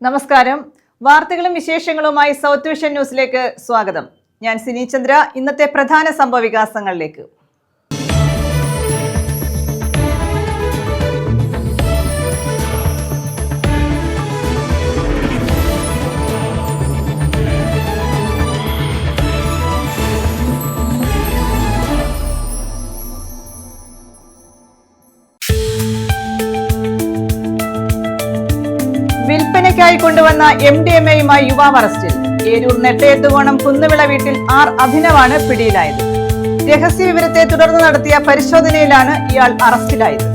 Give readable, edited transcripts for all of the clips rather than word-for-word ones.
നമസ്കാരം. വാർത്തകളും വിശേഷങ്ങളുമായി സൗത്ത് വിഷൻ ന്യൂസിലേക്ക് സ്വാഗതം. ഞാൻ സിനി ചന്ദ്ര. ഇന്നത്തെ പ്രധാന സംഭവവികാസങ്ങളിലേക്ക്. വിൽപ്പനയ്ക്കായി കൊണ്ടുവന്ന MDMA-യുമായി യുവാവ് അറസ്റ്റിൽ. ഏരൂർ നെട്ടയത്തുകോണം കുന്നുവിള വീട്ടിൽ R. അഭിനവാണ് പിടിയിലായത്. രഹസ്യവിവരത്തെ തുടർന്ന് നടത്തിയ പരിശോധനയിലാണ് ഇയാൾ അറസ്റ്റിലായത്.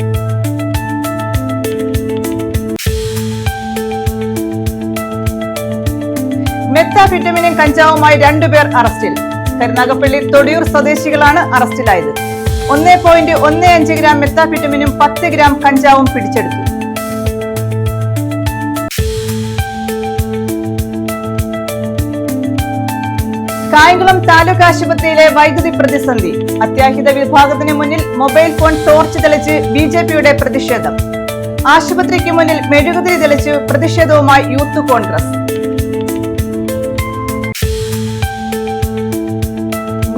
മെത്താഫെറ്റമിനും കഞ്ചാവുമായി 2 പേർ അറസ്റ്റിൽ. കരുനാഗപ്പള്ളി തൊടിയൂർ സ്വദേശികളാണ് അറസ്റ്റിലായത്. 1.15 ഗ്രാം മെത്താഫെറ്റമിനും 10 ഗ്രാം കഞ്ചാവും പിടിച്ചെടുത്തു. കായംകുളം താലൂക്ക് ആശുപത്രിയിലെ വൈദ്യുതി പ്രതിസന്ധി. അത്യാഹിത വിഭാഗത്തിന് മുന്നിൽ മൊബൈൽ ഫോൺ ടോർച്ച് തെളിച്ച് BJP-യുടെ പ്രതിഷേധം. ആശുപത്രിക്ക് മുന്നിൽ മെഴുകുതിരി തെളിച്ച് പ്രതിഷേധവുമായി യൂത്ത് കോൺഗ്രസ്.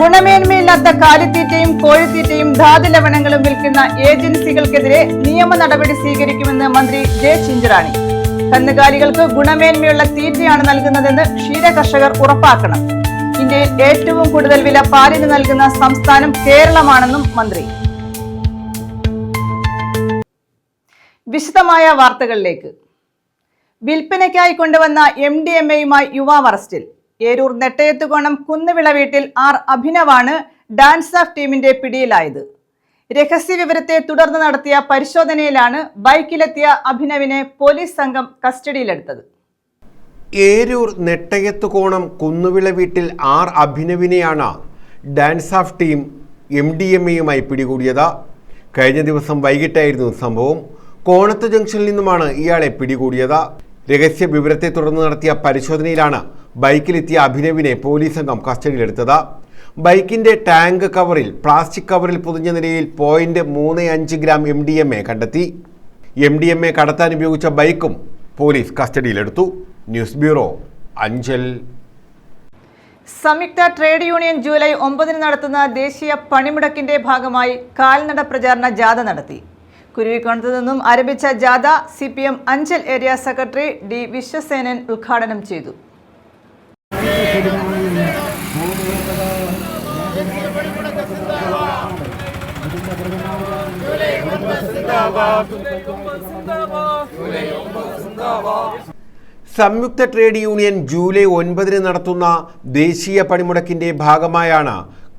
ഗുണമേന്മയില്ലാത്ത കാലിത്തീറ്റയും കോഴിത്തീറ്റയും ധാതുലവണങ്ങളും വിൽക്കുന്ന ഏജൻസികൾക്കെതിരെ നിയമ നടപടി സ്വീകരിക്കുമെന്ന് മന്ത്രി ജെ ചിഞ്ചറാണി. കന്നുകാലികൾക്ക് ഗുണമേന്മയുള്ള തീറ്റയാണ് നൽകുന്നതെന്ന് ക്ഷീര കർഷകർ ഉറപ്പാക്കണം. ഇന്ത്യയിൽ ഏറ്റവും കൂടുതൽ വില പാലിന് നൽകുന്ന സംസ്ഥാനം കേരളമാണെന്നും മന്ത്രി. വിശദമായ വാർത്തകളിലേക്ക്. വിൽപ്പനയ്ക്കായി കൊണ്ടുവന്ന MDMA-യുമായി യുവാവ് അറസ്റ്റിൽ. ഏരൂർ നെട്ടയത്തുകോണം കുന്നുവിള വീട്ടിൽ R. അഭിനവാണ് ഡാൻസ് ഓഫ് ടീമിന്റെ പിടിയിലായത്. രഹസ്യവിവരത്തെ തുടർന്ന് നടത്തിയ പരിശോധനയിലാണ് ബൈക്കിലെത്തിയ അഭിനവിനെ പോലീസ് സംഘം കസ്റ്റഡിയിലെടുത്തത്. ഏരൂർ നെട്ടയത്തുകോണം കുന്നുവിള വീട്ടിൽ R. അഭിനവിനെയാണ് ഡാൻസ് ഓഫ് ടീം MDMA-യുമായി പിടികൂടിയത്. കഴിഞ്ഞ ദിവസം വൈകിട്ടായിരുന്നു സംഭവം. കോണത്ത് ജംഗ്ഷനിൽ നിന്നുമാണ് ഇയാളെ പിടികൂടിയത്. രഹസ്യ വിവരത്തെ തുടർന്ന് നടത്തിയ പരിശോധനയിലാണ് ബൈക്കിലെത്തിയ അഭിനവിനെ പോലീസ് സംഘം കസ്റ്റഡിയിലെടുത്തത്. ബൈക്കിന്റെ ടാങ്ക് കവറിൽ പ്ലാസ്റ്റിക് കവറിൽ പൊതിഞ്ഞ നിലയിൽ 0.35 ഗ്രാം MDMA കണ്ടെത്തി. MDMA കടത്താൻ ഉപയോഗിച്ച ബൈക്കും പോലീസ് കസ്റ്റഡിയിലെടുത്തു. News bureau, Anchal. സംയുക്ത ട്രേഡ് യൂണിയൻ ജൂലൈ 9 നടത്തുന്ന ദേശീയ പണിമുടക്കിന്റെ ഭാഗമായി കാൽനട പ്രചാരണ ജാഥ നടത്തി. കുരുവിക്കോണത്ത് നിന്നും ആരംഭിച്ച ജാഥ CPM Anchal area secretary D. Viswasenan ഉദ്ഘാടനം ചെയ്തു. സംയുക്ത ട്രേഡ് യൂണിയൻ ജൂലൈ 9 നടത്തുന്ന ദേശീയ പണിമുടക്കിന്റെ ഭാഗമായാണ്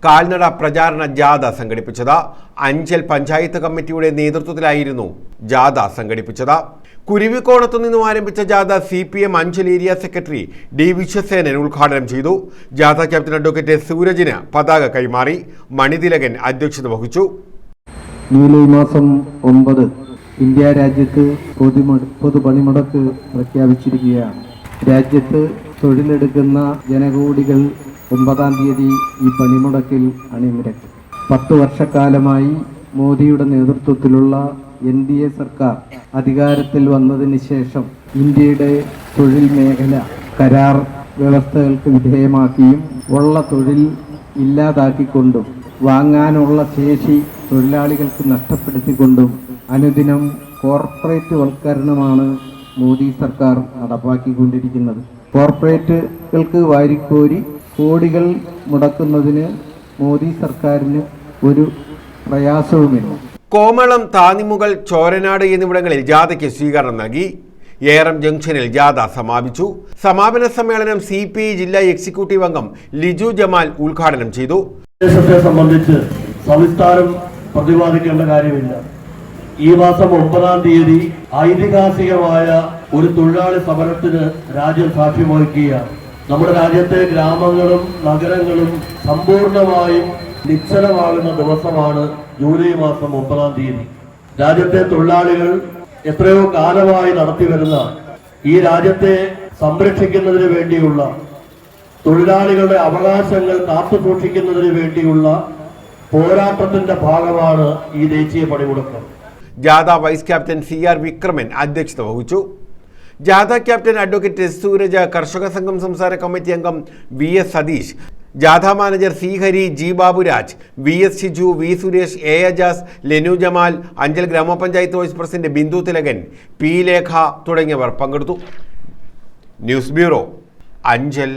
കാൽനട പ്രചാരണ ജാഥ സംഘടിപ്പിച്ചത്. അഞ്ചൽ പഞ്ചായത്ത് കമ്മിറ്റിയുടെ നേതൃത്വത്തിലായിരുന്നു ജാഥ സംഘടിപ്പിച്ചത്. കുരുവിക്കോണത്തു നിന്നും ആരംഭിച്ച ജാഥ CPM Anchal area secretary D. Viswasenan ഉദ്ഘാടനം ചെയ്തു. ജാഥ ക്യാപ്റ്റൻ അഡ്വക്കേറ്റ് സൂരജിന് പതാക കൈമാറി. മണിതിലകൻ അധ്യക്ഷത വഹിച്ചു. ജൂലൈ മാസം 9 ഇന്ത്യ രാജ്യത്ത് പൊതു പണിമുടക്ക് പ്രഖ്യാപിച്ചിരിക്കുകയാണ്. രാജ്യത്ത് തൊഴിലെടുക്കുന്ന ജനകോടികൾ 9-ാം തീയതി ഈ പണിമുടക്കിൽ അണിനിരക്കും. 10 വർഷക്കാലമായി മോദിയുടെ നേതൃത്വത്തിലുള്ള NDA സർക്കാർ അധികാരത്തിൽ വന്നതിന് ശേഷം ഇന്ത്യയുടെ തൊഴിൽ മേഖല കരാർ വ്യവസ്ഥകൾക്ക് വിധേയമാക്കിയും ഉള്ള തൊഴിൽ ഇല്ലാതാക്കിക്കൊണ്ടും വാങ്ങാനുള്ള ശേഷി തൊഴിലാളികൾക്ക് നഷ്ടപ്പെടുത്തിക്കൊണ്ടും അനുദിനം കോർപ്പറേറ്റ് വൽക്കരണമാണ് മോദി സർക്കാർ നടപ്പാക്കിക്കൊണ്ടിരിക്കുന്നത്. കോർപ്പറേറ്റുകൾക്ക് വാരിക്കോരി കോടികൾ മുടക്കുന്നതിന് മോദി സർക്കാരിന് ഒരു പ്രയാസവുമില്ല. കോമളം, താന്നിമുകൾ, ചോരനാട് എന്നിവിടങ്ങളിൽ ജാഥയ്ക്ക് സ്വീകരണം നൽകി. ഏറം ജംഗ്ഷനിൽ ജാഥ സമാപിച്ചു. സമാപന സമ്മേളനം CPI ജില്ലാ എക്സിക്യൂട്ടീവ് അംഗം ലിജു ജമാൽ ഉദ്ഘാടനം ചെയ്തു. ദേശത്തെ സംബന്ധിച്ച് സവിസ്താരം പ്രതിപാദിക്കേണ്ട കാര്യമില്ല. ഈ മാസം 9-ാം തീയതി ഐതിഹാസികമായ ഒരു തൊഴിലാളി സമരത്തിന് രാജ്യം സാക്ഷ്യം വഹിക്കുകയാണ്. നമ്മുടെ രാജ്യത്തെ ഗ്രാമങ്ങളും നഗരങ്ങളും സമ്പൂർണമായും നിശ്ചലമാകുന്ന ദിവസമാണ് ജൂലൈ മാസം 9-ാം തീയതി. രാജ്യത്തെ തൊഴിലാളികൾ എത്രയോ കാലമായി നടത്തിവരുന്ന ഈ രാജ്യത്തെ സംരക്ഷിക്കുന്നതിന് വേണ്ടിയുള്ള, തൊഴിലാളികളുടെ അവകാശങ്ങൾ കാത്തുസൂക്ഷിക്കുന്നതിന് വേണ്ടിയുള്ള പോരാട്ടത്തിന്റെ ഭാഗമാണ് ഈ ദേശീയ പണിമുടക്ക്. ജാഥ വൈസ് ക്യാപ്റ്റൻ CR വിക്രമൻ അധ്യക്ഷത വഹിച്ചു. ജാഥ ക്യാപ്റ്റൻ അഡ്വക്കേറ്റ് എസ് സൂരജ്, കർഷക സംഘം സംസ്ഥാന കമ്മിറ്റി അംഗം VS സതീഷ്, ജാഥ manager C Hari, G Baburaj, VS Shiju, V Suresh, A Ajas, Lenu Jamal, Anchal grama panchayat vice president Bindu Thilakan, P Lekha തുടങ്ങിയവർ പങ്കെടുത്തു. News bureau, Anchal.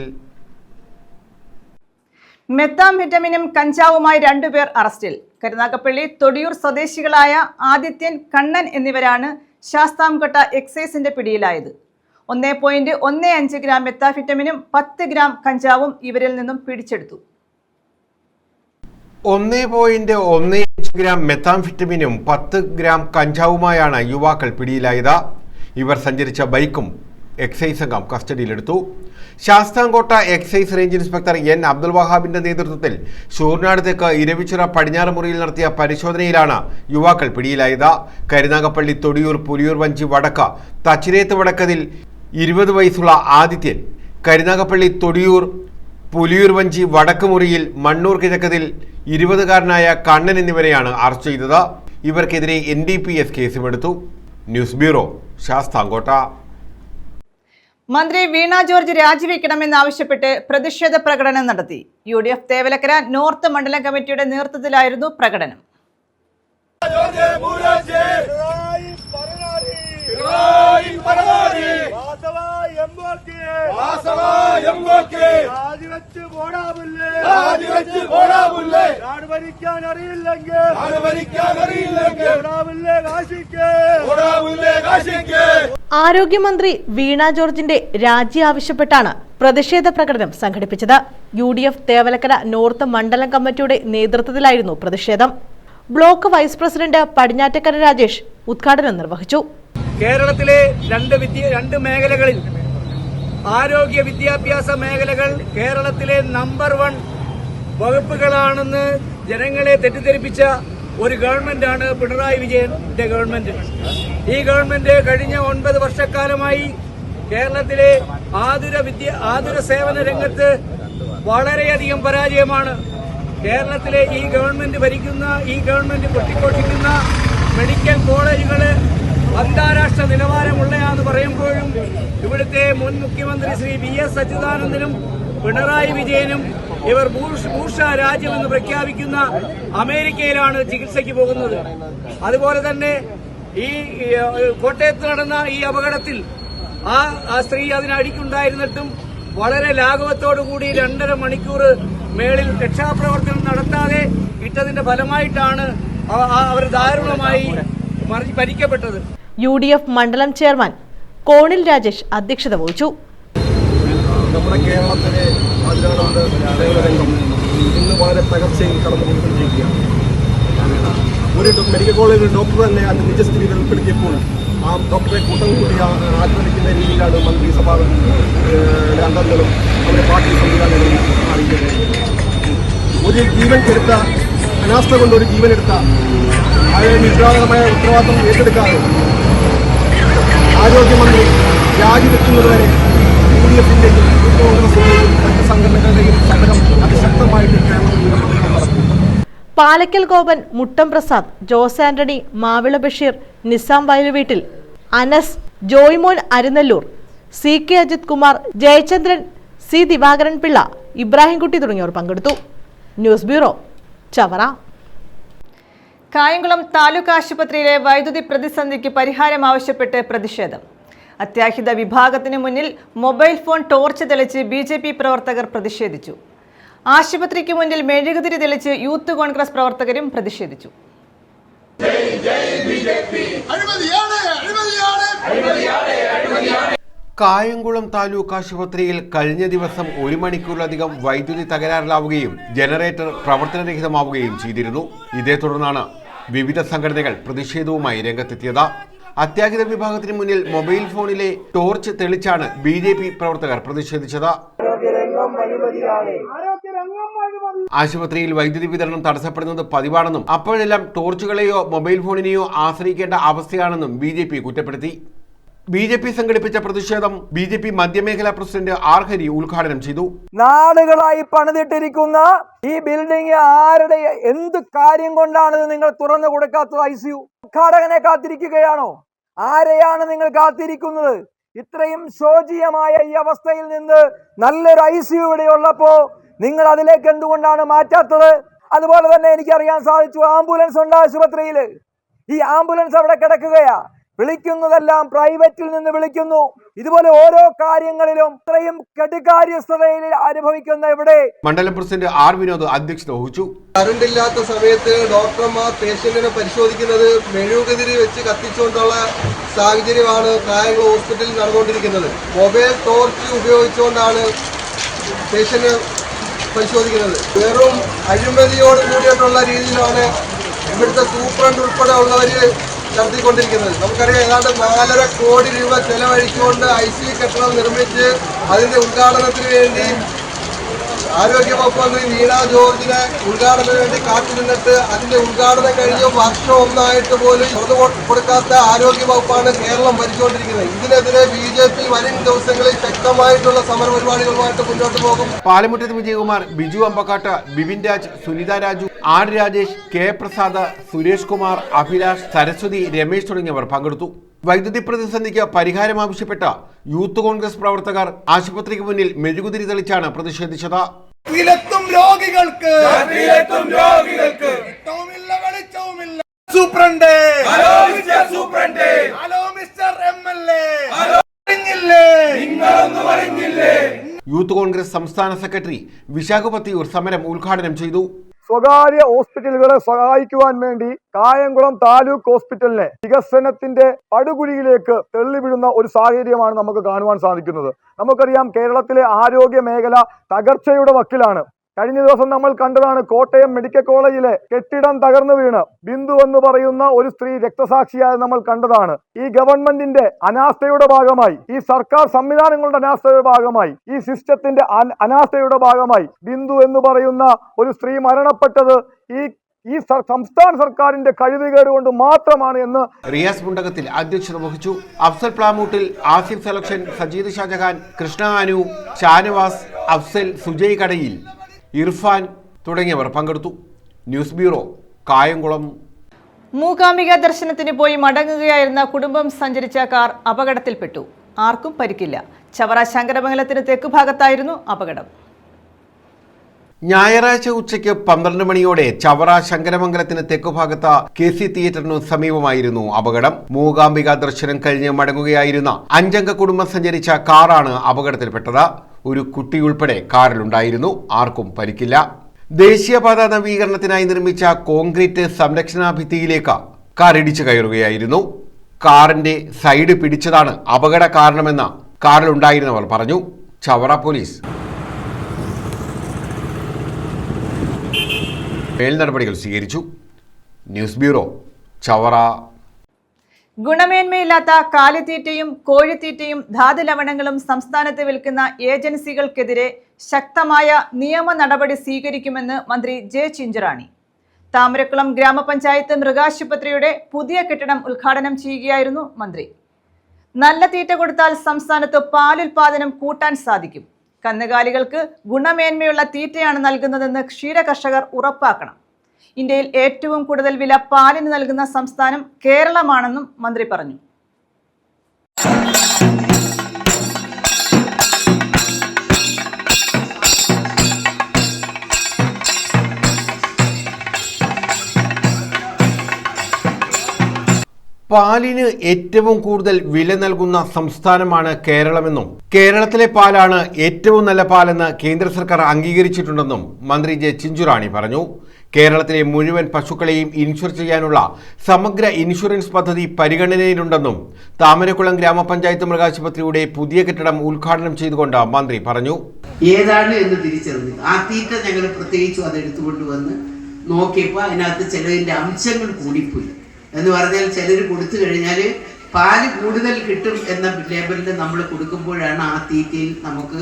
മെത്താംഫെറ്റമിനും കഞ്ചാവുമായി 2 പേർ അറസ്റ്റിൽ. കരുനാഗപ്പള്ളി തൊടിയൂർ സ്വദേശികളായ ആദിത്യൻ, കണ്ണൻ എന്നിവരാണ് ശാസ്താംകോട്ട എക്സൈസിന്റെ പിടിയിലായത്. 1.15 ഗ്രാം മെത്താംഫെറ്റമിനും 10 ഗ്രാം കഞ്ചാവും ഇവരിൽ നിന്നും പിടിച്ചെടുത്തു. 1.15 ഗ്രാം മെത്താംഫെറ്റമിനും 10 ഗ്രാം കഞ്ചാവുമായാണ് യുവാക്കൾ പിടിയിലായത്. ഇവർ സഞ്ചരിച്ച ബൈക്കും എക്സൈസ് സംഘം കസ്റ്റഡിയിലെടുത്തു. Sasthamcotta excise range inspector N Abdul വഹാബിന്റെ നേതൃത്വത്തിൽ ശൂർനാട് തെക്ക് ഇരവിച്ചിറ പടിഞ്ഞാറ് മുറിയിൽ നടത്തിയ പരിശോധനയിലാണ് യുവാക്കൾ പിടിയിലായത്. കരുനാഗപ്പള്ളി തൊടിയൂർ പുലിയൂർ വഞ്ചി വടക്ക തച്ചിരേത്ത് വടക്കതിൽ 20 വയസ്സുള്ള ആദിത്യൻ, കരുനാഗപ്പള്ളി തൊടിയൂർ പുലിയൂർ വഞ്ചി വടക്ക് മുറിയിൽ മണ്ണൂർ കിഴക്കതിൽ 20-കാരനായ കണ്ണൻ എന്നിവരെയാണ് അറസ്റ്റ് ചെയ്തത്. ഇവർക്കെതിരെ NDPS കേസുമെടുത്തു. News bureau, Sasthamcotta. മന്ത്രി വീണ ജോർജ് രാജിവെക്കണമെന്നാവശ്യപ്പെട്ട് പ്രതിഷേധ പ്രകടനം നടത്തി. UDF തേവലക്കര നോർത്ത് മണ്ഡലം കമ്മിറ്റിയുടെ നേതൃത്വത്തിലായിരുന്നു പ്രകടനം. ആരോഗ്യമന്ത്രി വീണ ജോർജിന്റെ രാജി ആവശ്യപ്പെട്ടാണ് പ്രതിഷേധ പ്രകടനം സംഘടിപ്പിച്ചത്. UDF തേവലക്കര നോർത്ത് മണ്ഡലം കമ്മിറ്റിയുടെ നേതൃത്വത്തിലായിരുന്നു പ്രതിഷേധം. Block vice president Padinjattakkara Rajesh ഉദ്ഘാടനം നിർവഹിച്ചു. കേരളത്തിലെ രണ്ട് മേഖലകളിൽ ആരോഗ്യ വിദ്യാഭ്യാസ മേഖലകൾ കേരളത്തിലെ നമ്പർ 1 വകുപ്പുകളാണെന്ന് ജനങ്ങളെ തെറ്റിദ്ധരിപ്പിച്ച ഒരു ഗവൺമെന്റാണ് പിണറായി വിജയന്റെ ഗവൺമെന്റ്. ഈ ഗവൺമെന്റ് കഴിഞ്ഞ 9 വർഷക്കാലമായി കേരളത്തിലെ ആതുര സേവന രംഗത്ത് വളരെയധികം പരാജയമാണ്. കേരളത്തിലെ ഈ ഗവൺമെന്റ് കൊട്ടിഘോഷിക്കുന്ന മെഡിക്കൽ കോളേജുകള് അന്താരാഷ്ട്ര നിലവാരമുള്ളയാന്ന് പറയുമ്പോഴും ഇവിടുത്തെ മുൻ മുഖ്യമന്ത്രി ശ്രീ VS അച്യുതാനന്ദനും പിണറായി വിജയനും ഇവർ ഭൂഷ രാജ്യമെന്ന് പ്രഖ്യാപിക്കുന്ന അമേരിക്കയിലാണ് ചികിത്സയ്ക്ക് പോകുന്നത്. അതുപോലെ തന്നെ ഈ കോട്ടയത്ത് നടന്ന ഈ അപകടത്തിൽ ആ സ്ത്രീ അതിനടിക്കുണ്ടായിരുന്നിട്ടും വളരെ ലാഘവത്തോടുകൂടി 2.5 മണിക്കൂർ മേളിൽ രക്ഷാപ്രവർത്തനം നടത്താതെ ഇട്ടതിന്റെ ഫലമായിട്ടാണ് അവർ ദാരുണമായി മരിക്കപ്പെട്ടത്. UDF മണ്ഡലം ചെയർമാൻ കോണിൽ രാജേഷ് അധ്യക്ഷത വഹിച്ചു. നമ്മുടെ കേരളത്തിലെ ആതുരാലയ സേവനരംഗം ഇന്ന് വളരെ തകർച്ചയിൽ കടന്നുകൊണ്ടിരിക്കുകയാണ്. ഒരു മെഡിക്കൽ കോളേജിൽ ഡോക്ടർ തന്നെ അതിന് നിജസ്ഥിതിയിൽ ഉൾപ്പെടുത്തിയപ്പോൾ ആ ഡോക്ടറെ കൂട്ടം കൂടി ആത്മഹത്യ രീതിയിലാണ് മന്ത്രിസഭാ അംഗങ്ങളും അവരുടെ പാർട്ടി സംവിധാനങ്ങളും അറിയിക്കുന്നത്. ഒരു ജീവൻ എടുത്ത അനാസ്ഥ കൊണ്ട് ഒരു ജീവൻ എടുത്ത അതിന് നിഷ്ഠാതമായ ഉത്തരവാദിത്വം ഏറ്റെടുക്കാതെ ആരോഗ്യമന്ത്രി രാജിവെക്കുന്നതുവരെ UDFിന്റെയും കോൺഗ്രസിന്റെയും മറ്റ് സംഘടനകളുടെയും സമരം അതിശക്തമായിട്ട് നടക്കും. പാലക്കൽ ഗോപൻ, മുട്ടം പ്രസാദ്, ജോസ് ആന്റണി, മാവിള ബഷീർ, നിസാം വയലുവീട്ടിൽ, അനസ്, ജോയ്മോൻ അരുന്നല്ലൂർ, CK അജിത് കുമാർ, ജയചന്ദ്രൻ, C ദിവാകരൻ പിള്ള, ഇബ്രാഹിംകുട്ടി തുടങ്ങിയവർ പങ്കെടുത്തു. News bureau, Chavara. കായംകുളം താലൂക്ക് ആശുപത്രിയിലെ വൈദ്യുതി പ്രതിസന്ധിക്ക് പരിഹാരം ആവശ്യപ്പെട്ട് പ്രതിഷേധം. അത്യാഹിത വിഭാഗത്തിന് മുന്നിൽ മൊബൈൽ ഫോൺ ടോർച്ച് തെളിച്ച് BJP പ്രവർത്തകർ പ്രതിഷേധിച്ചു. ആശുപത്രിക്ക് മുന്നിൽ മെഴുകുതിരി തെളിച്ച് യൂത്ത് കോൺഗ്രസ് പ്രവർത്തകരും പ്രതിഷേധിച്ചു. കായംകുളം താലൂക്ക് ആശുപത്രിയിൽ കഴിഞ്ഞ ദിവസം 1 മണിക്കൂറിലധികം വൈദ്യുതി തകരാറിലാവുകയും ജനറേറ്റർ പ്രവർത്തനരഹിതമാവുകയും ചെയ്തിരുന്നു. ഇതേ തുടർന്നാണ് വിവിധ സംഘടനകൾ പ്രതിഷേധവുമായി രംഗത്തെത്തിയത്. അത്യാഹിത വിഭാഗത്തിന് മുന്നിൽ മൊബൈൽ ഫോണിലെ ടോർച്ച് തെളിച്ചാണ് BJP പ്രവർത്തകർ പ്രതിഷേധിച്ചത്. ആശുപത്രിയിൽ വൈദ്യുതി വിതരണം തടസ്സപ്പെടുന്നത് പതിവാണെന്നും അപ്പോഴെല്ലാം ടോർച്ചുകളെയോ മൊബൈൽ ഫോണിനെയോ ആശ്രയിക്കേണ്ട അവസ്ഥയാണെന്നും BJP കുറ്റപ്പെടുത്തി. BJP സംഘടിപ്പിച്ച പ്രതിഷേധം BJP മധ്യമേഖലാ പ്രസിഡന്റ് R ഹരി ഉദ്ഘാടനം ചെയ്തു. നാളുകളായി പണിതിട്ടിരിക്കുന്ന ഈ ബിൽഡിംഗ് ആരുടെ എന്ത് കാര്യം കൊണ്ടാണ് നിങ്ങൾ തുറന്നു കൊടുക്കാത്തത്? ICU ഉദ്ഘാടകനെ കാത്തിരിക്കുകയാണോ? ആരെയാണ് നിങ്ങൾ കാത്തിരിക്കുന്നത്? ഇത്രയും ശോചനീയമായ ഈ അവസ്ഥയിൽ നിന്ന് നല്ലൊരു ICU ഇവിടെ ഉള്ളപ്പോ നിങ്ങൾ അതിലേക്ക് എന്തുകൊണ്ടാണ് മാറ്റാത്തത്? അതുപോലെ തന്നെ എനിക്കറിയാൻ സാധിച്ചു, ആംബുലൻസ് ഉണ്ട് ആശുപത്രിയിൽ. ഈ ആംബുലൻസ് അവിടെ കിടക്കുകയാ. വിളിക്കുന്നതെല്ലാം പ്രൈവറ്റിൽ നിന്ന് വിളിക്കുന്നു. ഇതുപോലെ ഓരോ കാര്യങ്ങളിലും ഇത്രയും കെടുകാര്യസ്ഥതയിൽ അനുഭവിക്കുന്ന ഇവിടെ. മണ്ഡലം പ്രസിഡന്റ് R. വിനോദ് അധ്യക്ഷത വഹിച്ചു. കറണ്ട് ഇല്ലാത്ത സമയത്ത് ഡോക്ടർമാർ പേഷ്യന്റിനെ പരിശോധിക്കുന്നത് മെഴുകുതിരി വെച്ച് കത്തിച്ചുകൊണ്ടുള്ള സാഹചര്യമാണ് കായംകുളം ഹോസ്പിറ്റലിൽ നടന്നുകൊണ്ടിരിക്കുന്നത്. മൊബൈൽ ടോർച്ച് ഉപയോഗിച്ചുകൊണ്ടാണ് പേഷ്യന്റ് പരിശോധിക്കുന്നത്. വെറും അഴിമതിയോട് കൂടിയിട്ടുള്ള രീതിയിലാണ് ഇവിടുത്തെ സൂപ്രണ്ട് ഉൾപ്പെടെ ഉള്ളവര് നടത്തിക്കൊണ്ടിരിക്കുന്നത്. നമുക്കറിയാം, ഏതാണ്ട് 4.5 കോടി രൂപ ചെലവഴിച്ചുകൊണ്ട് ICU കെട്ടിടം നിർമ്മിച്ച് അതിന്റെ ഉദ്ഘാടനത്തിന് വേണ്ടി ആരോഗ്യവകുപ്പ് മന്ത്രി വീണ ജോർജിനെ ഉദ്ഘാടനത്തിന് വേണ്ടി കാത്തിരുന്നിട്ട് അതിന്റെ ഉദ്ഘാടനം കഴിഞ്ഞ് വർഷം ഒന്നായിട്ട് പോലും തുറന്നു കൊടുക്കാത്ത ആരോഗ്യവകുപ്പാണ് കേരളം ഭരിച്ചുകൊണ്ടിരിക്കുന്നത്. ഇതിനെതിരെ BJP വരും ദിവസങ്ങളിൽ ശക്തമായിട്ടുള്ള സമര പരിപാടികളുമായിട്ട് മുന്നോട്ട് പോകും. പാലമുറ്റത്ത് വിജയകുമാർ, ബിജു അമ്പക്കാട്ട്, ബിപിൻ രാജ്, സുനിത രാജു, R. രാജേഷ്, K. പ്രസാദ്, സുരേഷ് കുമാർ, അഭിലാഷ്, സരസ്വതി, രമേശ് തുടങ്ങിയവർ പങ്കെടുത്തു. വൈദ്യുതി പ്രതിസന്ധിക്ക് പരിഹാരം ആവശ്യപ്പെട്ട യൂത്ത് കോൺഗ്രസ് പ്രവർത്തകർ ആശുപത്രിക്ക് മുന്നിൽ മെഴുകുതിരി തെളിച്ചാണ് പ്രതിഷേധിച്ചത്. യൂത്ത് കോൺഗ്രസ് സംസ്ഥാന സെക്രട്ടറി വിശാഖ് പത്തിയൂർ സമരം ഉദ്ഘാടനം ചെയ്തു. സ്വകാര്യ ഹോസ്പിറ്റലുകളെ സഹായിക്കുവാൻ വേണ്ടി കായംകുളം താലൂക്ക് ഹോസ്പിറ്റലിനെ വികസനത്തിന്റെ പടുകുഴിയിലേക്ക് തള്ളിവിടുന്ന ഒരു സാഹചര്യമാണ് നമുക്ക് കാണുവാൻ സാധിക്കുന്നത്. നമുക്കറിയാം, കേരളത്തിലെ ആരോഗ്യ മേഖല തകർച്ചയുടെ വക്കിലാണ്. കഴിഞ്ഞ ദിവസം നമ്മൾ കണ്ടതാണ്, കോട്ടയം മെഡിക്കൽ കോളേജിലെ കെട്ടിടം തകർന്നു വീണ് ബിന്ദു എന്ന് പറയുന്ന ഒരു സ്ത്രീ രക്തസാക്ഷിയായി നമ്മൾ കണ്ടതാണ്. ഈ ഗവൺമെന്റിന്റെ അനാസ്ഥയുടെ ഭാഗമായി, ഈ സർക്കാർ സംവിധാനങ്ങളുടെ അനാസ്ഥയുടെ ഭാഗമായി, ഈ സിസ്റ്റത്തിന്റെ അനാസ്ഥയുടെ ഭാഗമായി ബിന്ദു എന്ന് പറയുന്ന ഒരു സ്ത്രീ മരണപ്പെട്ടത് ഈ സംസ്ഥാന സർക്കാരിന്റെ കഴിവുകേട് കൊണ്ട് മാത്രമാണ് എന്ന് റിയാസ് മുണ്ടകത്തിൽ അധ്യക്ഷത വഹിച്ചു. അഫ്സൽ പ്ലാമൂട്ടിൽ, ആസിഫ് സെലക്ഷൻ, സജീദ് ഷാജഹാൻ, കൃഷ്ണ അനു, ഷാനവാസ്, അഫ്സൽ, സുജയ് കടയിൽ, ഇർഫാൻ തുടങ്ങിയവർ പങ്കെടുത്തു. News bureau, Kayamkulam. മൂകാംബിക ദർശനത്തിന് പോയി മടങ്ങുകയായിരുന്ന കുടുംബം സഞ്ചരിച്ച കാർ അപകടത്തിൽപ്പെട്ടു. ആർക്കും പരിക്കില്ല. ചവറ ശങ്കരമംഗലത്തിന് തെക്ക് ഭാഗത്തായിരുന്നു അപകടം. ഞായറാഴ്ച ഉച്ചയ്ക്ക് 12 മണിയോടെ ചവറ ശങ്കരമംഗലത്തിന് തെക്കുഭാഗത്ത് KC തിയേറ്ററിനു സമീപമായിരുന്നു അപകടം. മൂകാംബിക ദർശനം കഴിഞ്ഞ് മടങ്ങുകയായിരുന്ന 5 അംഗ കുടുംബം സഞ്ചരിച്ച കാറാണ് അപകടത്തിൽപ്പെട്ടത്. ഒരു കുട്ടിയുൾപ്പെടെ കാറിലുണ്ടായിരുന്നു. ആർക്കും പരിക്കില്ല. ദേശീയപാത നവീകരണത്തിനായി നിർമ്മിച്ച കോൺക്രീറ്റ് സംരക്ഷണ ഭിത്തിയിലേക്ക് കാർ ഇടിച്ചു കയറുകയായിരുന്നു. കാറിന്റെ സൈഡ് പിടിച്ചതാണ് അപകട കാരണമെന്ന് കാറിലുണ്ടായിരുന്നവർ പറഞ്ഞു. ചവറ പോലീസ് മേൽനടപടികൾ സ്വീകരിച്ചു. News bureau, Chavara. ഗുണമേന്മയില്ലാത്ത കാലിത്തീറ്റയും കോഴിത്തീറ്റയും ധാതുലവണങ്ങളും സംസ്ഥാനത്ത് വിൽക്കുന്ന ഏജൻസികൾക്കെതിരെ ശക്തമായ നിയമ നടപടി സ്വീകരിക്കുമെന്ന് മന്ത്രി ജെ ചിഞ്ചറാണി. താമരക്കുളം ഗ്രാമപഞ്ചായത്ത് മൃഗാശുപത്രിയുടെ പുതിയ കെട്ടിടം ഉദ്ഘാടനം ചെയ്യുകയായിരുന്നു മന്ത്രി. നല്ല തീറ്റ കൊടുത്താൽ സംസ്ഥാനത്ത് പാലുൽപാദനം കൂട്ടാൻ സാധിക്കും. കന്നുകാലികൾക്ക് ഗുണമേന്മയുള്ള തീറ്റയാണ് നൽകുന്നതെന്ന് ക്ഷീരകർഷകർ ഉറപ്പാക്കണം. ഇന്ത്യയിൽ ഏറ്റവും കൂടുതൽ വില പാലിന് നൽകുന്ന സംസ്ഥാനം കേരളമാണെന്നും മന്ത്രി പറഞ്ഞു. പാലിന് ഏറ്റവും കൂടുതൽ വില നൽകുന്ന സംസ്ഥാനമാണ് കേരളമെന്നും കേരളത്തിലെ പാലാണ് ഏറ്റവും നല്ല പാലെന്ന് കേന്ദ്ര സർക്കാർ അംഗീകരിച്ചിട്ടുണ്ടെന്നും മന്ത്രി ജെ ചിഞ്ചുറാണി പറഞ്ഞു. കേരളത്തിലെ മുഴുവൻ പശുക്കളെയും ഇൻഷുർ ചെയ്യാനുള്ള സമഗ്ര ഇൻഷുറൻസ് പദ്ധതി പരിഗണനയിലുണ്ടെന്നും താമരക്കുളം ഗ്രാമപഞ്ചായത്ത് മൃഗാശുപത്രിയുടെ പുതിയ കെട്ടിടം ഉദ്ഘാടനം ചെയ്തുകൊണ്ട് മന്ത്രി പറഞ്ഞു. ഏതാണ് എന്ന് തിരിച്ചറിഞ്ഞു. ആ തീറ്റ ഞങ്ങൾ പ്രത്യേകിച്ചും അതെടുത്തുകൊണ്ടുവന്ന് നോക്കിയപ്പോൾ അതിനകത്ത് ചിലതിൻ്റെ അംശങ്ങൾ കൂടിപ്പോയി. എന്ന് പറഞ്ഞാൽ ചിലർ കൊടുത്തു കഴിഞ്ഞാൽ പാല് കൂടുതൽ കിട്ടും എന്ന ലേബലിൽ നമ്മൾ കൊടുക്കുമ്പോഴാണ് ആ തീറ്റയിൽ നമുക്ക്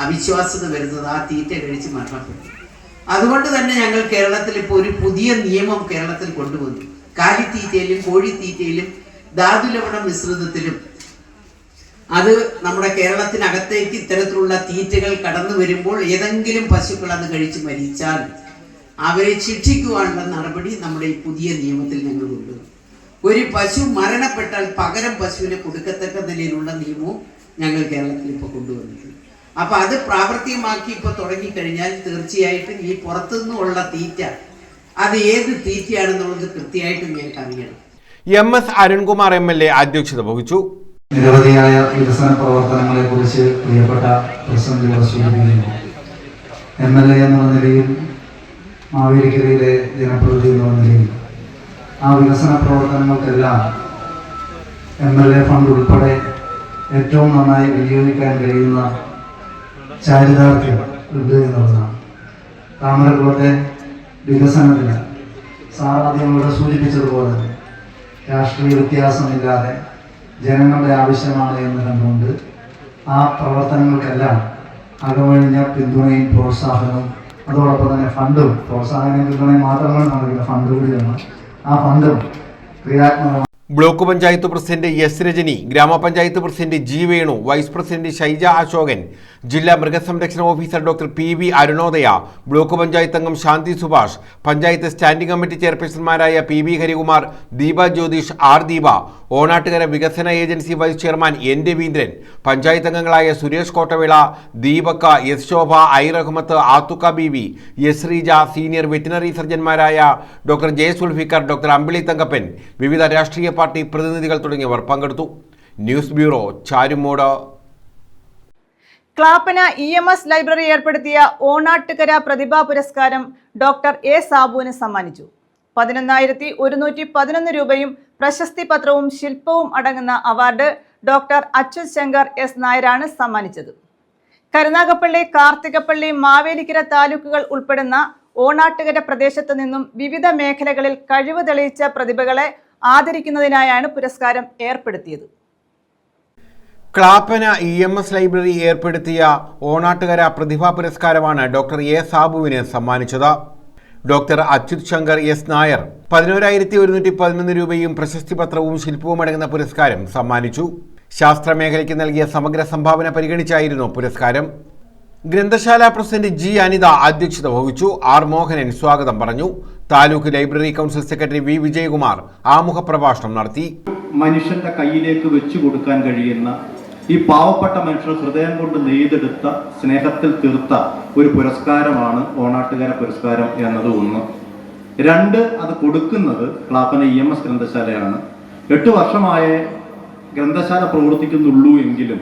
അവിശ്വാസ്യത വരുന്നത്. ആ തീറ്റ കഴിച്ച് മരണപ്പെടും. അതുകൊണ്ട് തന്നെ ഞങ്ങൾ കേരളത്തിൽ ഇപ്പോൾ ഒരു പുതിയ നിയമം കേരളത്തിൽ കൊണ്ടുവന്നു. കാലിത്തീറ്റയിലും കോഴിത്തീറ്റയിലും ധാതുലവണ മിശ്രിതത്തിലും അത് നമ്മുടെ കേരളത്തിനകത്തേക്ക് ഇത്തരത്തിലുള്ള തീറ്റകൾ കടന്നു വരുമ്പോൾ ഏതെങ്കിലും പശുക്കൾ അത് കഴിച്ച് മരിച്ചാൽ അവരെ ശിക്ഷിക്കുവാനുള്ള നടപടി നമ്മുടെ ഈ പുതിയ നിയമത്തിൽ ഞങ്ങൾ കൊണ്ടുവന്നു. ഒരു പശു മരണപ്പെട്ടാൽ പകരം പശുവിനെ കൊടുക്കത്തക്ക നിലയിലുള്ള നിയമവും ഞങ്ങൾ കേരളത്തിൽ ഇപ്പോൾ കൊണ്ടുവന്നിട്ടുണ്ട്. അപ്പോൾ അത് പ്രാവർത്തികമാക്കി ഇപ്പോൾ തുടങ്ങിക്കഴിഞ്ഞാൽ തീർച്ചയായിട്ടും ഈ പുറത്തുനിന്നുള്ള തീറ്റ അത് ഏത് തീറ്റയാണെന്നുള്ളത് കൃത്യമായിട്ടും ഞങ്ങൾക്ക് അറിയണം. MS അരുൺകുമാർ MLA അധ്യക്ഷത വഹിച്ചു. നിരവധിയായ വികസന പ്രവർത്തനങ്ങളെ കുറിച്ച് പ്രിയപ്പെട്ട പ്രസിഡന്റ് സൂചിപ്പിക്കുന്നു. MLA എന്നുള്ള നിലയിൽ, മാവേലിക്കരയിലെ ജനപ്രതിനിധി എന്നുള്ള നിലയിൽ ആ വികസന പ്രവർത്തനങ്ങൾക്കെല്ലാം MLA ഫണ്ട് ഉൾപ്പെടെ ഏറ്റവും നന്നായി വിനിയോഗിക്കാൻ കഴിയുന്ന ചാരിതാർത്ഥ്യം ഉണ്ട് എന്നുള്ളതാണ്. താമരക്കുളത്തെ വികസനത്തിന് സാറാദ്യം ഇവിടെ സൂചിപ്പിച്ചതുപോലെ രാഷ്ട്രീയ വ്യത്യാസമില്ലാതെ ജനങ്ങളുടെ ആവശ്യമാണ് എന്ന് കണ്ടുകൊണ്ട് ആ പ്രവർത്തനങ്ങൾക്കെല്ലാം അകമഴിഞ്ഞ പിന്തുണയും പ്രോത്സാഹനവും അതോടൊപ്പം തന്നെ ഫണ്ടും, പ്രോത്സാഹനവും പിന്തുണയും മാത്രമാണ് നൽകുന്ന ഫണ്ട് കൂടി വേണം. ആ ഫണ്ടും ക്രിയാത്മകമായി. Block panchayat president S Rajani, grama panchayat president G Venu, vice president Shyja Asokan, ജില്ലാ മൃഗസംരക്ഷണ officer doctor PV Arunodaya, block panchayat അംഗം ശാന്തി സുഭാഷ്, പഞ്ചായത്ത് സ്റ്റാൻഡിംഗ് കമ്മിറ്റി ചെയർപേഴ്സൺമാരായ PB ഹരികുമാർ, ദീപ ജ്യോതിഷ്, R ദീപ, ഓണാട്ടുകര വികസന agency vice chairman N Raveendran, panchayat അംഗങ്ങളായ Suresh Kottavila, Deepakka, S Shobha, I Rahmath, Athukka BV, S Sreeja, senior veterinary സർജന്മാരായ doctor J Sulfikar, doctor Ambili Thankappan, വിവിധ രാഷ്ട്രീയ പാർട്ടി പ്രതിനിധികൾ തുടങ്ങിയവർ പങ്കെടുത്തു. News bureau, Charummoodu. Clappana EMS library ഏർപ്പെടുത്തിയ ഓണാട്ടുകര പ്രതിഭാ പുരസ്കാരം ഡോക്ടർ A സാബുവിന് സമ്മാനിച്ചു. 11,111 രൂപയും പ്രശസ്തി പത്രവും ശില്പവും അടങ്ങുന്ന award doctor Achyuth Shankar S നായരാണ് സമ്മാനിച്ചത്. കരുനാഗപ്പള്ളി, കാർത്തികപ്പള്ളി, മാവേലിക്കര താലൂക്കുകൾ ഉൾപ്പെടുന്ന ഓണാട്ടുകര പ്രദേശത്തു നിന്നും വിവിധ മേഖലകളിൽ കഴിവ് തെളിയിച്ച പ്രതിഭകളെ ആദരിക്കുന്നതിനായാണ് പുരസ്കാരം ഏർപ്പെടുത്തിയത്. ക്ലാപ്പന EMS ലൈബ്രറി ഏർപ്പെടുത്തിയ ഓണാട്ടുകര പ്രതിഭാ പുരസ്കാരമാണ് ഡോക്ടർ A സാബുവിന് സമ്മാനിച്ചത്. ഡോക്ടർ അച്യുത് ശങ്കർ S നായർ 11,111 രൂപയും പ്രശസ്തി പത്രവും ശില്പവും അടങ്ങുന്ന പുരസ്കാരം സമ്മാനിച്ചു. ശാസ്ത്രമേഖലയ്ക്ക് നൽകിയ സമഗ്ര സംഭാവന പരിഗണിച്ചായിരുന്നു പുരസ്കാരം. ഗ്രന്ഥശാല പ്രസിഡന്റ് G അനിത അധ്യക്ഷത വഹിച്ചു. R മോഹനൻ സ്വാഗതം പറഞ്ഞു. Taluk library council secretary V Vijayakumar ആമുഖ പ്രഭാഷണം നടത്തി. മനുഷ്യന്റെ കയ്യിലേക്ക് വെച്ചു കൊടുക്കാൻ കഴിയുന്ന, ഈ പാവപ്പെട്ട മനുഷ്യർ ഹൃദയം കൊണ്ട് നെയ്തെടുത്ത, സ്നേഹത്തിൽ തീർത്ത ഒരു പുരസ്കാരമാണ് ഓണാട്ടുകര പുരസ്കാരം എന്നത് ഒന്ന്. രണ്ട്, അത് കൊടുക്കുന്നത് ക്ലാപ്പന EMS ഗ്രന്ഥശാലയാണ്. 8 വർഷമായ ഗ്രന്ഥശാല പ്രവർത്തിക്കുന്നുള്ളൂ എങ്കിലും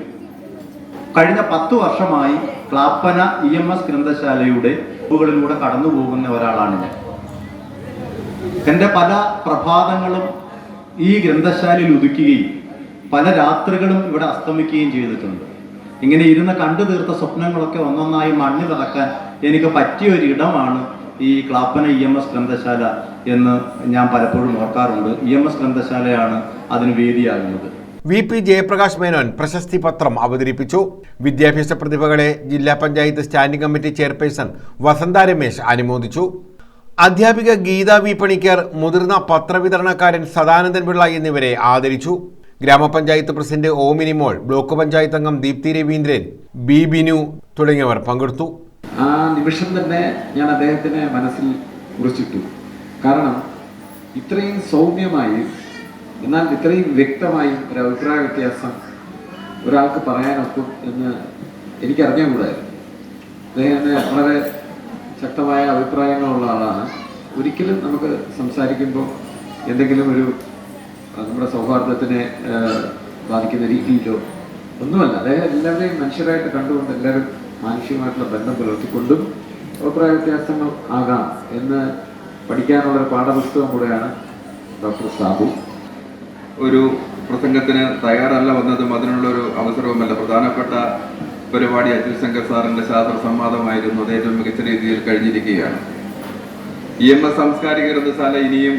കഴിഞ്ഞ 10 വർഷമായി ക്ലാപ്പന EMS ഗ്രന്ഥശാലയുടെ ിലൂടെ കടന്നു പോകുന്ന ഒരാളാണ് ഞാൻ. എൻ്റെ പല പ്രഭാതങ്ങളും ഈ ഗ്രന്ഥശാലയിൽ ഉദിക്കുകയും പല രാത്രികളും ഇവിടെ അസ്തമിക്കുകയും ചെയ്തിട്ടുണ്ട്. ഇങ്ങനെ ഇരുന്ന് കണ്ടു തീർത്ത സ്വപ്നങ്ങളൊക്കെ ഒന്നൊന്നായി മണ്ണിൽ ഇറക്കാൻ എനിക്ക് പറ്റിയ ഒരു ഇടമാണ് ഈ ക്ലാപ്പന EMS ഗ്രന്ഥശാല എന്ന് ഞാൻ പലപ്പോഴും ഓർക്കാറുണ്ട്. EMS ഗ്രന്ഥശാലയാണ് അതിന് വേദിയാകുന്നത്. VP ജയപ്രകാശ് മേനോൻ പ്രശസ്തി പത്രം അവതരിപ്പിച്ചു. വിദ്യാഭ്യാസ പ്രതിഭകളെ ജില്ലാ പഞ്ചായത്ത് സ്റ്റാൻഡിംഗ് കമ്മിറ്റി ചെയർപേഴ്സൺ വസന്ത രമേശ് അനുമോദിച്ചു. അധ്യാപിക ഗീത V പണിക്കർ, മുതിർന്ന പത്രവിതരണക്കാരൻ സദാനന്ദൻ പിള്ള എന്നിവരെ ആദരിച്ചു. ഗ്രാമപഞ്ചായത്ത് president O Minimol, block panchayat അംഗം ദീപ്തി രവീന്ദ്രൻ, B ബിനു തുടങ്ങിയവർ പങ്കെടുത്തു. ആ നിമിഷം തന്നെ ഞാൻ അദ്ദേഹത്തിനെ മനസ്സിൽ കുറിച്ചിട്ടു. കാരണം ഇത്രയും സൗമ്യമായി, എന്നാൽ ഇത്രയും വ്യക്തമായി ഒരു അഭിപ്രായ വ്യത്യാസം ഒരാൾക്ക് പറയാനൊക്കും എന്ന് എനിക്കറിഞ്ഞുകൂടായിരുന്നു. അദ്ദേഹത്തിന് വളരെ ശക്തമായ അഭിപ്രായങ്ങളുള്ള ആളാണ്. ഒരിക്കലും നമുക്ക് സംസാരിക്കുമ്പോൾ എന്തെങ്കിലും ഒരു നമ്മുടെ സൗഹാർദ്ദത്തിനെ ബാധിക്കുന്ന രീതിയിലോ ഒന്നുമല്ല. അദ്ദേഹം എല്ലാവരെയും മനുഷ്യരായിട്ട് കണ്ടുകൊണ്ട് എല്ലാവരും മാനുഷികമായിട്ടുള്ള ബന്ധം പുലർത്തിക്കൊണ്ടും അഭിപ്രായ വ്യത്യാസങ്ങൾ ആകാം എന്ന് പഠിക്കാനുള്ളൊരു പാഠപുസ്തകം കൂടെയാണ് ഡോക്ടർ സാബു. ഒരു പ്രസംഗത്തിന് തയ്യാറല്ല വന്നതും അതിനുള്ളൊരു അവസരവുമല്ല. പ്രധാനപ്പെട്ട പരിപാടി അച്യുത് ശങ്കർ സാറിൻ്റെ ശാസ്ത്ര സംവാദമായിരുന്നു. അത് ഏറ്റവും മികച്ച രീതിയിൽ കഴിഞ്ഞിരിക്കുകയാണ്. EMS സാംസ്കാരിക ഗ്രന്ഥശാല ഇനിയും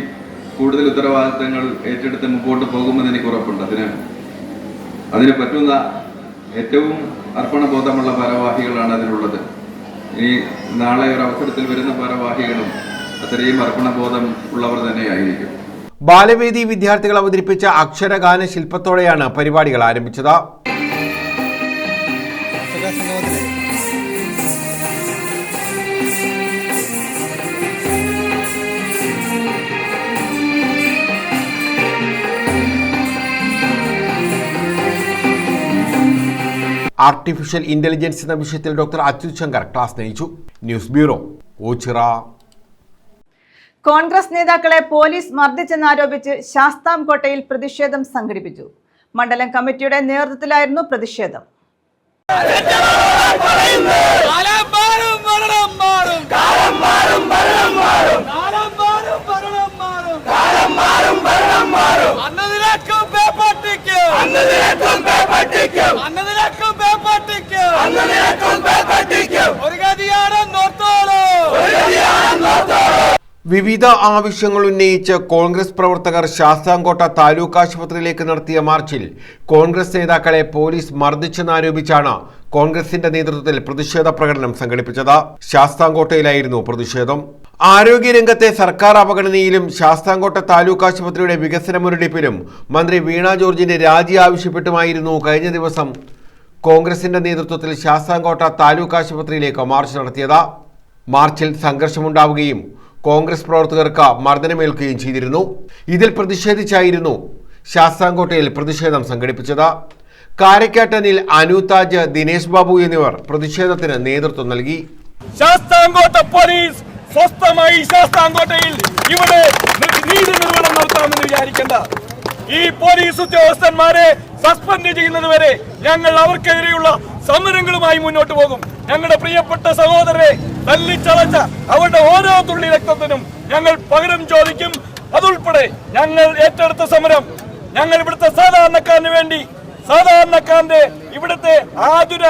കൂടുതൽ ഉത്തരവാദിത്തങ്ങൾ ഏറ്റെടുത്ത് മുമ്പോട്ട് പോകുമെന്ന് എനിക്ക് ഉറപ്പുണ്ട്. അതിന് പറ്റുന്ന ഏറ്റവും അർപ്പണബോധമുള്ള ഭാരവാഹികളാണ് അതിനുള്ളത്. ഇനി നാളെ ഒരു അവസരത്തിൽ വരുന്ന ഭാരവാഹികളും അത്രയും അർപ്പണബോധം ഉള്ളവർ തന്നെയായിരിക്കും. ബാലവേദി വിദ്യാർത്ഥികൾ അവതരിപ്പിച്ച അക്ഷരഗാന ശില്പത്തോടെയാണ് പരിപാടികൾ ആരംഭിച്ചത്. ആർട്ടിഫിഷ്യൽ ഇന്റലിജൻസ് എന്ന വിഷയത്തിൽ ഡോക്ടർ അച്യുത് ശങ്കർ ക്ലാസ് നയിച്ചു. News bureau, Oachira. കോൺഗ്രസ് നേതാക്കളെ പോലീസ് മർദ്ദിച്ചെന്നാരോപിച്ച് ശാസ്താംകോട്ടയിൽ പ്രതിഷേധം സംഘടിപ്പിച്ചു. മണ്ഡലം കമ്മിറ്റിയുടെ നേതൃത്വത്തിലായിരുന്നു പ്രതിഷേധം. വിവിധ ആവശ്യങ്ങൾ ഉന്നയിച്ച് കോൺഗ്രസ് പ്രവർത്തകർ ശാസ്താംകോട്ട താലൂക്ക് ആശുപത്രിയിലേക്ക് നടത്തിയ മാർച്ചിൽ കോൺഗ്രസ് നേതാക്കളെ പോലീസ് മർദ്ദിച്ചെന്നാരോപിച്ചാണ് കോൺഗ്രസിന്റെ നേതൃത്വത്തിൽ പ്രതിഷേധ പ്രകടനം സംഘടിപ്പിച്ചത്. ശാസ്താംകോട്ടയിലായിരുന്നു പ്രതിഷേധം. ആരോഗ്യരംഗത്തെ സർക്കാർ അവഗണനയിലും ശാസ്താംകോട്ട താലൂക്ക് ആശുപത്രിയുടെ വികസന മുരടിപ്പിലും മന്ത്രി വീണ ജോർജിന്റെ രാജി ആവശ്യപ്പെട്ടുമായിരുന്നു കഴിഞ്ഞ ദിവസം കോൺഗ്രസിന്റെ നേതൃത്വത്തിൽ ശാസ്താംകോട്ട താലൂക്ക് ആശുപത്രിയിലേക്ക് മാർച്ച് നടത്തിയത്. മാർച്ചിൽ സംഘർഷമുണ്ടാവുകയും കോൺഗ്രസ് പ്രവർത്തകർക്ക് മർദ്ദനമേൽക്കുകയും ചെയ്തിരുന്നു. ഇതിൽ പ്രതിഷേധിച്ചായിരുന്നു ശാസ്താംകോട്ടയിൽ പ്രതിഷേധം സംഘടിപ്പിച്ചത്. കാരക്കാട്ടനിൽ അനുതാജ്, ദിനേശ് ബാബു എന്നിവർ പ്രതിഷേധത്തിന് നേതൃത്വം നൽകി. ശാസ്താംകോട്ട പോലീസ് സ്വസ്ഥമായി ശാസ്താംകോട്ടയിൽ ഇവിടെ നീതി നിർവഹണം നടത്താമെന്ന് വിചാരിക്കേണ്ട. ഈ പോലീസ് ഉദ്യോഗസ്ഥന്മാരെ സസ്പെൻഡ് ചെയ്യുന്നതുവരെ ഞങ്ങൾ അവർക്കെതിരെയുള്ള സമരങ്ങളുമായി മുന്നോട്ട് പോകും. ഞങ്ങളുടെ പ്രിയപ്പെട്ട സഹോദരരെ തല്ലിച്ചതച്ച അവരുടെ ഓരോ തുള്ളി രക്തത്തിനും ഞങ്ങൾ പകരം ചോദിക്കും. അതുൾപ്പെടെ ഞങ്ങൾ ഏറ്റെടുത്ത സമരം ഞങ്ങൾ ഇവിടുത്തെ സാധാരണക്കാരന് വേണ്ടി, സാധാരണക്കാരന്റെ ഇവിടുത്തെ ആതുര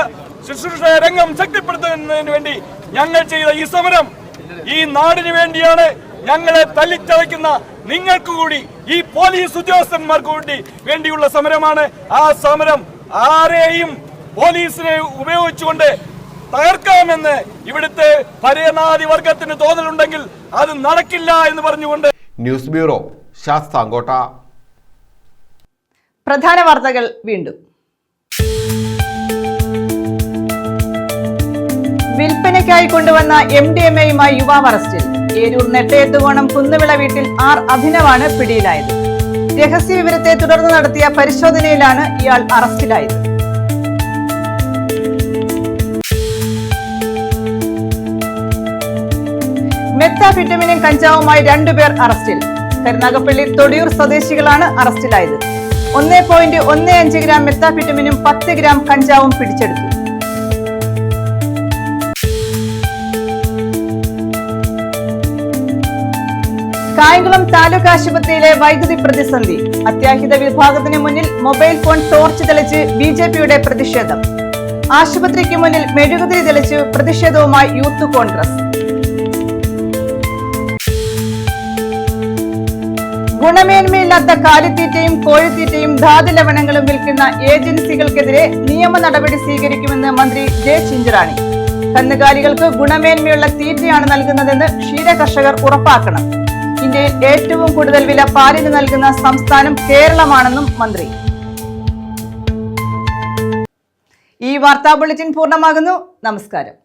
ശുശ്രൂഷ രംഗം ശക്തിപ്പെടുത്തുന്നതിന് വേണ്ടി ഞങ്ങൾ ചെയ്ത ഈ സമരം ഈ നാടിന് വേണ്ടിയാണ്. ഞങ്ങളെ തല്ലിച്ചതയ്ക്കുന്ന നിങ്ങൾക്ക് കൂടി, ഈ പോലീസ് ഉദ്യോഗസ്ഥന്മാർക്ക് കൂടി വേണ്ടിയുള്ള സമരമാണ്. ആ സമരം ആരെയും പോലീസിനെ ഉപയോഗിച്ചുകൊണ്ട് തകർക്കാമെന്ന് ഇവിടുത്തെ പരേനാദി വർഗത്തിന് തോന്നലുണ്ടെങ്കിൽ അത് നടക്കില്ല എന്ന് പറഞ്ഞുകൊണ്ട്. News bureau, Sasthamkotta. പ്രധാന വാർത്തകൾ വീണ്ടും. വിൽപ്പനയ്ക്കായി കൊണ്ടുവന്ന MDMA-യുമായി യുവാവ് അറസ്റ്റിൽ. ഏരൂർ നെട്ടയത്തുകോണം കുന്നുവിള വീട്ടിൽ R അഭിനവാണ് പിടിയിലായത്. രഹസ്യ വിവരത്തെ തുടർന്ന് നടത്തിയ പരിശോധനയിലാണ് ഇയാൾ അറസ്റ്റിലായത്. മെത്താഫെറ്റമിനും കഞ്ചാവുമായി 2 പേർ അറസ്റ്റിൽ. കരുനാഗപ്പള്ളി തൊടിയൂർ സ്വദേശികളാണ് അറസ്റ്റിലായത്. 1.15 ഗ്രാം മെത്താഫെറ്റമിനും 10 ഗ്രാം കഞ്ചാവും പിടിച്ചെടുത്തു. കായംകുളം താലൂക്ക് ആശുപത്രിയിലെ വൈദ്യുതി പ്രതിസന്ധി. അത്യാഹിത വിഭാഗത്തിന് മുന്നിൽ മൊബൈൽ ഫോൺ ടോർച്ച് തെളിച്ച് BJP-യുടെ പ്രതിഷേധം. ആശുപത്രിക്ക് മുന്നിൽ മെഴുകുതിരി തെളിച്ച് പ്രതിഷേധവുമായി യൂത്ത് കോൺഗ്രസ്. ഗുണമേന്മയില്ലാത്ത കാലിത്തീറ്റയും കോഴിത്തീറ്റയും ധാതുലവണങ്ങളും വിൽക്കുന്ന ഏജൻസികൾക്കെതിരെ നിയമ നടപടി സ്വീകരിക്കുമെന്ന് മന്ത്രി ജെ ചിഞ്ചറാണി. കന്നുകാലികൾക്ക് ഗുണമേന്മയുള്ള തീറ്റയാണ് നൽകുന്നതെന്ന് ക്ഷീര കർഷകർ ഉറപ്പാക്കണം. ഇന്ത്യയിൽ ഏറ്റവും കൂടുതൽ വില പാലിന് നൽകുന്ന സംസ്ഥാനം കേരളമാണെന്നും മന്ത്രി. ഈ വാർത്താ ബുള്ളറ്റിൻ പൂർണ്ണമാകുന്നു. നമസ്കാരം.